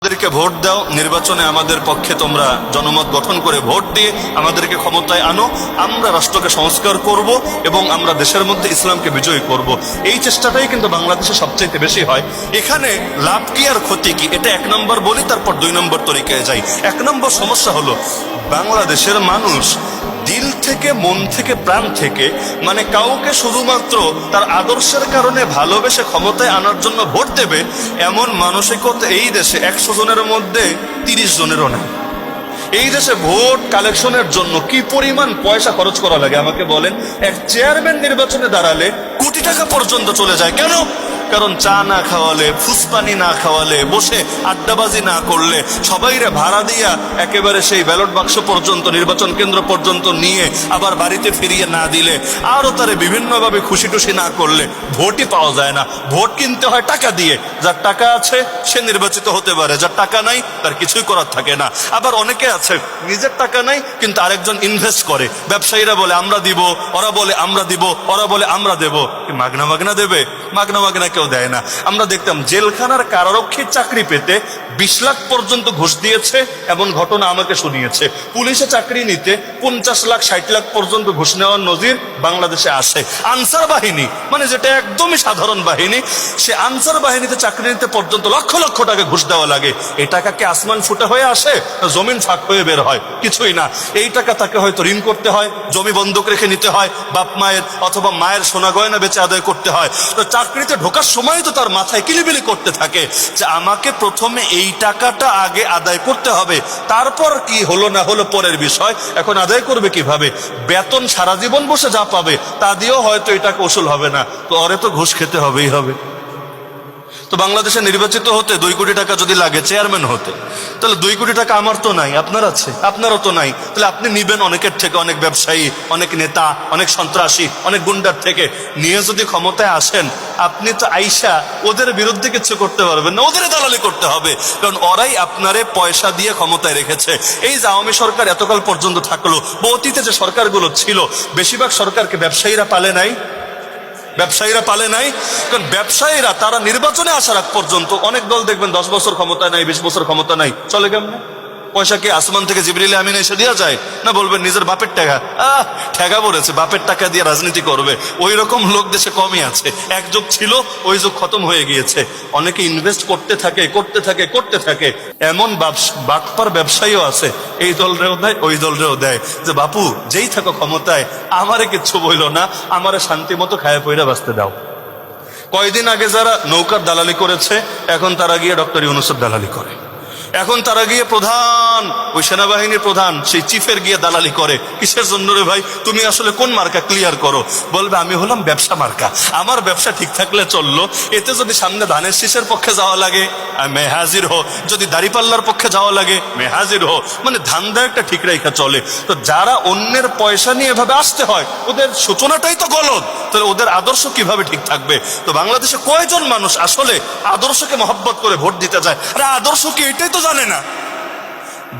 আমাদেরকে ভোট দাও, নির্বাচনে আমাদের পক্ষে তোমরা জনমত গঠন করে ভোট দিয়ে আমাদেরকে ক্ষমতায় আনো, আমরা রাষ্ট্রকে সংস্কার করব এবং আমরা দেশের মধ্যে ইসলামকে বিজয়ী করব। এই চেষ্টাটাই কিন্তু বাংলাদেশে সবচেয়ে বেশি হয়। এখানে লাভ কি আর ক্ষতি কি, এটা এক নম্বর বলি, তারপর দুই নম্বর তরিকায় যাই। এক নম্বর সমস্যা হলো বাংলাদেশের মানুষ দিল থেকে, মন থেকে, প্রাণ থেকে, মানে কাউকে শুধুমাত্র তার আদর্শের কারণে ভালোবেসে ক্ষমতায় আনার জন্য ভোট দেবে এমন মানসিকতা এই দেশে 100 জনের মধ্যে 30 জনেরও নেই। এই দেশে ভোট কালেকশনের জন্য কি পরিমাণ পয়সা খরচ করা লাগে আমাকে বলেন। এক চেয়ারম্যান নির্বাচনে দাঁড়ালে কোটি টাকা পর্যন্ত চলে যায়। কেন? কারণ চা না খাওয়ালে, ফুসপানি না খাওয়ালে, বসে আড্ডাবাজি না করলে, সবাইরে ভাড়া দিয়া একেবারে সেই ব্যালট বাক্স পর্যন্ত, নির্বাচন কেন্দ্র পর্যন্ত নিয়ে আবার বাড়িতে ফিরিয়ে না দিলে, আরো তারে বিভিন্নভাবে খুশি টুশি না করলে ভোটই পাওয়া যায় না। ভোট কিনতে হয় টাকা দিয়ে। যার টাকা আছে সে নির্বাচিত হতে পারে, যার টাকা নাই তার কিছুই করার থাকে না। আবার অনেকে আছে নিজের টাকা নাই কিন্তু আরেকজন ইনভেস্ট করে। ব্যবসায়ীরা বলে আমরা দিব, ওরা বলে আমরা দিব, ওরা বলে আমরা দেব। মাগনা মাগনা দেবে? মাগনা মাগনা কেউ দেয় না। আমরা দেখতাম জেলখানার কারারক্ষীর চাকরি পেতে 20 লাখ পর্যন্ত ঘুষ দিয়েছে, এমন ঘটনা আমাকে শুনিয়েছে। পুলিশে চাকরি নিতে 50 লাখ 60 লাখ পর্যন্ত ঘুষ নেওয়ার নজির বাংলাদেশে আসে। আনসার বাহিনী, মানে যেটা একদমই সাধারণ বাহিনী, সে আনসার বাহিনীতে চাকরি নিতে পর্যন্ত লক্ষ লক্ষ টাকা ঘুষ দেওয়া লাগে। এই টাকা কি আসমান ফুটা হয়ে আসে, জমিন ফাঁক হয়ে বের হয়? কিছুই না। এই টাকা তাকে হয়তো ঋণ করতে হয়, জমি বন্ধক রেখে নিতে হয়, বাপ মায়ের অথবা মায়ের সোনা গয়না বেচে আদায় করতে হয়। তো চাকরিতে ঢোকার সময় তো তার মাথায় কিলিবিলি করতে থাকে যে আমাকে প্রথমে এই টাকাটা আগে আদায় করতে হবে, তারপর কি হলো না হলো পরের বিষয়। এখন আদায় করবে কিভাবে? বেতন সারা জীবন বসে যা পাবে তা দিয়েও হয়তো এই টাকা উসুল হবে না, তো ওরে তো ঘুষ খেতে হবেই হবে। তো বাংলাদেশে নির্বাচিত হতে 2 কোটি টাকা যদি লাগে চেয়ারম্যান হতে, তাহলে 2 কোটি টাকা আমার তো নাই, আপনার আছে, আপনারও তো নাই। তাহলে আপনি নিবেন অনেকের থেকে, অনেক ব্যবসায়ী, অনেক নেতা, অনেক সন্ত্রাসী, অনেক গুন্ডার থেকে নিয়ে যদি ক্ষমতায় আসেন, আপনি তো আইসা ওদের বিরুদ্ধে কিছু করতে পারবেন না, ওদের দালালি করতে হবে। কারণ ওরাই আপনারে পয়সা দিয়ে ক্ষমতায় রেখেছে। এই যে আওয়ামী সরকার এতকাল পর্যন্ত থাকলো, বা অতীতে যে সরকারগুলো ছিল, বেশিরভাগ সরকারকে ব্যবসায়ীরা পালে নাই? ব্যবসায়ীরা পালে নাই। কারণ ব্যবসায়ীরা তারা নির্বাচনে আসার আগ পর্যন্ত, অনেক দল দেখবেন 10 বছর ক্ষমতা নাই, 20 বছর ক্ষমতা নাই, চলে কেমনে? পয়সা কি আসমান থেকে জিবরিল আমিন এসে দেওয়া যায়? না, বলবেন নিজের বাপের টাকা, ঠেকা পড়েছে, বাপের টাকা দিয়ে রাজনীতি করবে। ওই রকম লোক দেশে কমই আছে। এক যুগ ছিল, ওই যুগ খতম হয়ে গিয়েছে। অনেকে ইনভেস্ট করতে থাকে, করতে থাকে, করতে থাকে। এমন বাটপার ব্যবসায়ীও আছে, এই দলরেও দেয়, ওই দলরেও দেয়, যে বাপু যেই থাকো ক্ষমতায়, আমারে কিচ্ছু বইল না, আমারে শান্তি মতো খায়া পয়রা বাঁচতে দাও। কয়দিন আগে যারা নৌকার দালালি করেছে, এখন তারা গিয়ে ডক্টর ইউনূসের দালালি করে। এখন তারা গিয়ে প্রধান, ওই সেনাবাহিনীর প্রধান, সেই চিফের গিয়ে দালালি করে। কিসের জন্য রে ভাই? তুমি আসলে কোন মার্কা ক্লিয়ার করো? বলবে আমি হলাম ব্যবসা মার্কা, আমার ব্যবসা ঠিক থাকলে চললো। এতে যদি সামনে ধানের শীষের পক্ষে যাওয়া লাগে মে হাজির হো, যদি দাড়িপাল্লার পক্ষে যাওয়া লাগে মে হাজির হো। মানে ধান্দা একটা ঠিক রেখা চলে। তো যারা অন্যের পয়সা নিয়ে এভাবে আসতে হয়, ওদের সূচনাটাই তো গলত, তাহলে ওদের আদর্শ কিভাবে ঠিক থাকবে? তো বাংলাদেশে কয়জন মানুষ আসলে আদর্শকে মহব্বত করে ভোট দিতে যায়? আরে আদর্শ কি, এটাই তো জানে না।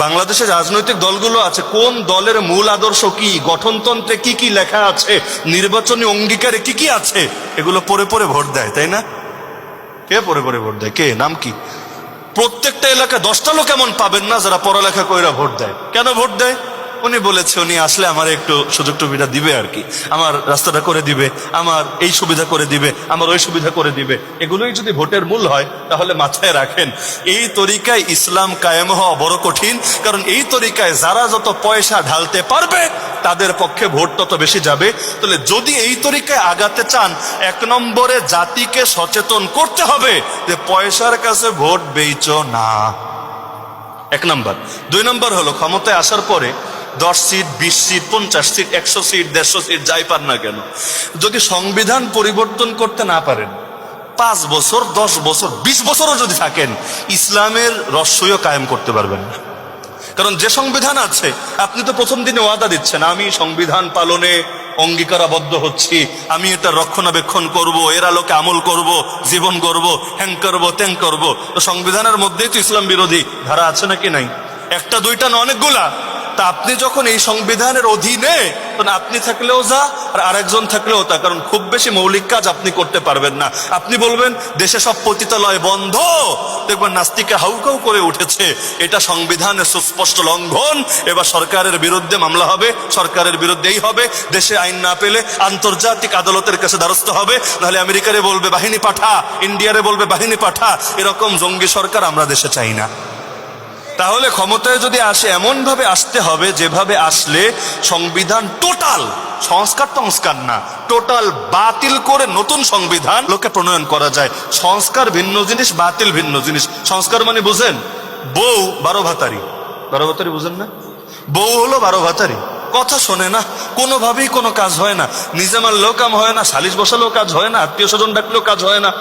বাংলাদেশে রাজনৈতিক দলগুলো আছে, কোন দলের মূল আদর্শ কি, গঠনতন্ত্রে কি কি লেখা আছে, নির্বাচনী অঙ্গীকারে কি কি আছে, এগুলো পড়ে পড়ে ভোট দেয়, তাই না? কে পড়ে পড়ে ভোট দেয়? কে? নাম কি? প্রত্যেকটা এলাকায় 10টা লোক এমন পাবেন না যারা পড়ালেখা কইরা ভোট দেয়। কেন ভোট দেয়? উনি বলেছে উনি আসলে আমার একটু সুযোগ সুবিধা দিবে আর কি, আমার রাস্তাটা করে দিবে, আমার এই সুবিধা করে দিবে, আমার ওই সুবিধা করে দিবে। এগুলোই যদি ভোটের মূল হয়, তাহলে মাথায় রাখেন এই তরিকায় ইসলাম কায়েম হওয়া বড় কঠিন। কারণ এই তরিকায় যারা যত পয়সা ঢালতে পারবে তাদের পক্ষে ভোট তত বেশি যাবে। তাহলে যদি এই তরিকায় আগাতে চান, 1 নম্বরে জাতিকে সচেতন করতে হবে যে পয়সার কাছে ভোট বেইচো না, 1 নম্বর। 2 নম্বর হলো ক্ষমতায় আসার পরে 10 seat, 20 seat, 50 seat, 100 seat, 150 seat যাই পার না কেন, যদি সংবিধান পরিবর্তন করতে না পারেন, 5 বছর, 10 বছর, 20 বছরও যদি থাকেন, ইসলামের রস্যইও কায়েম করতে পারবেন না। কারণ যে সংবিধান আছে, আপনি তো প্রথম দিনে ওয়াদা দিচ্ছেন আমি সংবিধান পালনে অঙ্গীকারাবদ্ধ হচ্ছি, আমি এটা রক্ষণাবেক্ষণ করব, এর আলোকে আমল করব, জীবন করব, হ্যাং করব, ত্যাং করব। তো সংবিধানের মধ্যেই তো ইসলাম বিরোধী ধারা আছে নাকি নাই? 1টা 2টা না, অনেকগুলা। তা আপনি যখন এই সংবিধানের অধীনে, তখন আপনি থাকলেও যা আর আরেকজন থাকলেও তা, কারণ খুব বেশি মৌলিক কাজ আপনি করতে পারবেন না। আপনি বলবেন দেশে সব পতিতালয় বন্ধ, দেখবেন নাস্তিকে হাউকাউ করে উঠেছে, এটা সংবিধানের সুস্পষ্ট লঙ্ঘন, এবার সরকারের বিরুদ্ধে মামলা হবে, সরকারের বিরুদ্ধেই হবে, দেশে আইন না পেলে আন্তর্জাতিক আদালতের কাছে দ্বারস্থ হবে, নাহলে আমেরিকারে বলবে বাহিনী পাঠা, ইন্ডিয়ারে বলবে বাহিনী পাঠা। এরকম জঙ্গি সরকার আমরা দেশে চাই না। তাহলে ক্ষমতায় যদি আসে এমন ভাবে আসতে হবে যেভাবে আসলে সংবিধান টোটাল সংস্কার না, টোটাল বাতিল করে নতুন সংবিধান লোকে প্রণয়ন করা যায়। সংস্কার ভিন্ন জিনিস, বাতিল ভিন্ন জিনিস। সংস্কার মানে বুঝেন, বউ 12 ভাতারি, 12 ভাতারি বুঝেন না? বউ হলো 12 ভাতারি, কথা শোনে না, কোনোভাবেই কোনো কাজ হয় না, নিজে মারলেও কাম হয় না, সালিশ বসালেও কাজ হয় না, আত্মীয় স্বজন ডাকলেও কাজ হয় না,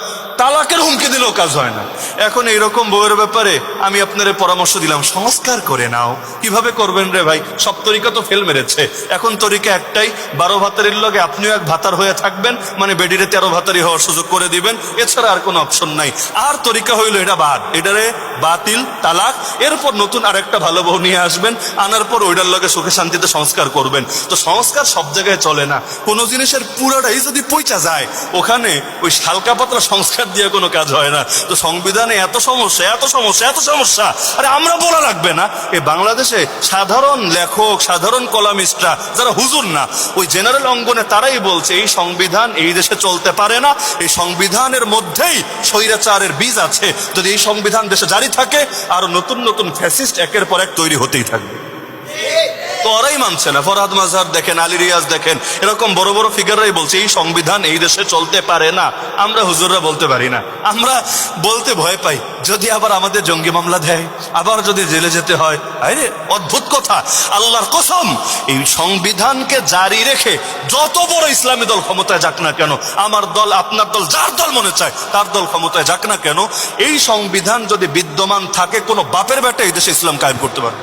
তালাকের হুমকি দিলেও কাজ হয় না। এখন এইরকম বউয়ের ব্যাপারে আমি আপনার পরামর্শ দিলাম, সংস্কার করে নাও। কিভাবে করবেন রে ভাই? সব তরিকা তো ফেল মেরেছে। এখন তরিকা একটাই, 12 ভাতারির লগে আপনিও এক ভাতার হয়ে থাকবেন, মানে বেডিরে 13 ভাতারি হওয়ার সুযোগ করে দিবেন, এছাড়া আর কোনো অপশন নাই। আর তরিকা হইলো এটা বাদ, এটারে বাতিল, তালাক, এরপর নতুন আরেকটা ভালো বউ নিয়ে আসবেন, আনার পর ওইটার লগে সুখে শান্তিতে সংস্কার করবেন। তো সংস্কার সব জায়গায় চলে না, কোন জিনিসের পুরোটাই যদি পৌঁছা যায়, ওখানে ওই হালকা পাতলা সংস্কার দিয়ে কোনো কাজ হয় না। তো সংবিধানে এত সমস্যা, এত সমস্যা, এত সমস্যা, আরে আমরা বলা লাগবে না? এই বাংলাদেশে সাধারণ লেখক, সাধারণ কলামিস্টরা যারা হুজুর না, ওই জেনারেল অঙ্গনে তারাই বলছে এই সংবিধান এই দেশে চলতে পারে না, এই সংবিধানের মধ্যেই স্বৈরাচারের বীজ আছে। যদি এই সংবিধান দেশে জারি থাকে, আরো নতুন নতুন ফ্যাসিস্ট একের পর এক তৈরি হতেই থাকবে। তো ওরাই মানছে না। ফরহাদ মাজার দেখেন, আলী রিয়াজ দেখেন, এরকম বড় বড় ফিগাররাই বলছে এই সংবিধান এই দেশে চলতে পারে না। আমরা হুজুররা বলতে পারি না, আমরা বলতে ভয় পাই, যদি আবার আমাদের জঙ্গি মামলা দেয়, আবার যদি জেলে যেতে হয়। আরে অদ্ভুত কথা, আল্লাহর কসম, এই সংবিধানকে জারি রেখে যত বড় ইসলামী দল ক্ষমতায় যাক না কেন, আমার দল, আপনার দল, যার দল মনে চায় তার দল ক্ষমতায় যাক না কেন, এই সংবিধান যদি বিদ্যমান থাকে, কোনো বাপের বেটা এই দেশে ইসলাম কায়েম করতে পারবে।